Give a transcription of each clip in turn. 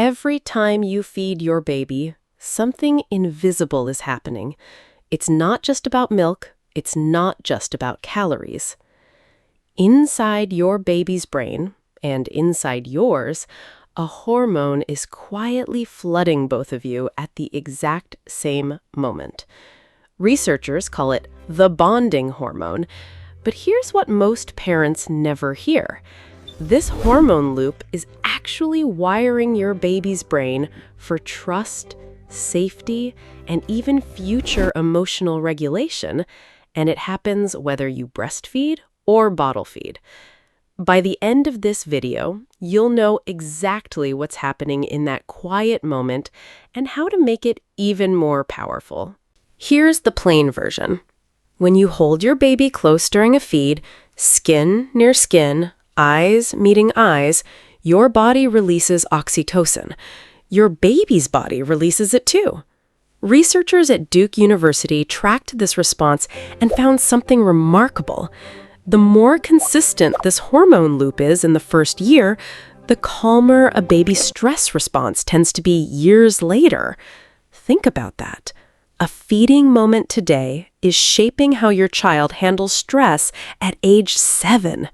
Every time you feed your baby, something invisible is happening. It's not just about milk, it's not just about calories. Inside your baby's brain, and inside yours, a hormone is quietly flooding both of you at the exact same moment. Researchers call it the bonding hormone, but here's what most parents never hear. This hormone loop is actually wiring your baby's brain for trust, safety, and even future emotional regulation, and it happens whether you breastfeed or bottle feed. By the end of this video, you'll know exactly what's happening in that quiet moment and how to make it even more powerful. Here's the plain version. When you hold your baby close during a feed, skin near skin, eyes meeting eyes, your body releases oxytocin. Your baby's body releases it too. Researchers at Duke University tracked this response and found something remarkable. The more consistent this hormone loop is in the first year, the calmer a baby's stress response tends to be years later. Think about that. A feeding moment today is shaping how your child handles stress at age 7.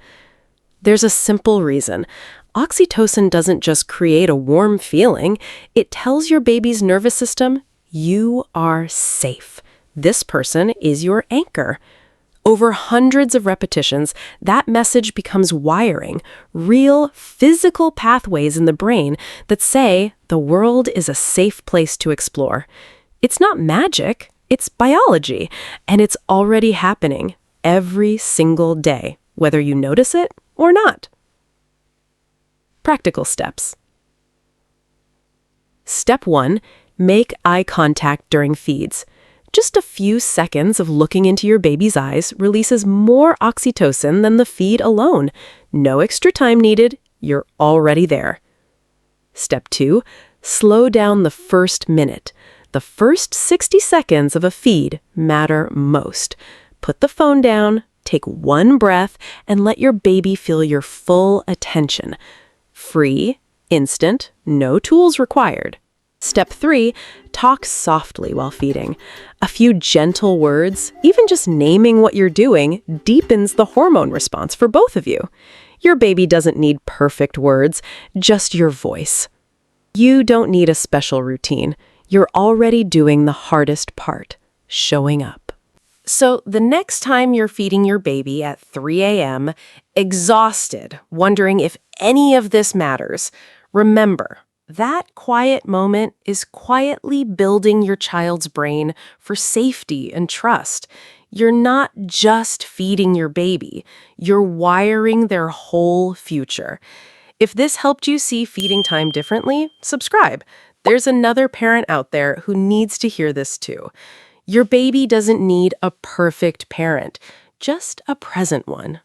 There's a simple reason. Oxytocin doesn't just create a warm feeling, it tells your baby's nervous system, you are safe. This person is your anchor. Over hundreds of repetitions, that message becomes wiring, real physical pathways in the brain that say the world is a safe place to explore. It's not magic, it's biology, and it's already happening every single day, whether you notice it or not. Practical steps. Step 1, make eye contact during feeds. Just a few seconds of looking into your baby's eyes releases more oxytocin than the feed alone. No extra time needed, you're already there. Step 2, slow down the first minute. The first 60 seconds of a feed matter most. Put the phone down, take one breath, and let your baby feel your full attention. Free, instant, no tools required. Step 3, talk softly while feeding. A few gentle words, even just naming what you're doing, deepens the hormone response for both of you. Your baby doesn't need perfect words, just your voice. You don't need a special routine. You're already doing the hardest part, showing up. So the next time you're feeding your baby at 3 a.m., exhausted, wondering if any of this matters, remember, that quiet moment is quietly building your child's brain for safety and trust. You're not just feeding your baby, you're wiring their whole future. If this helped you see feeding time differently, subscribe. There's another parent out there who needs to hear this too. Your baby doesn't need a perfect parent, just a present one.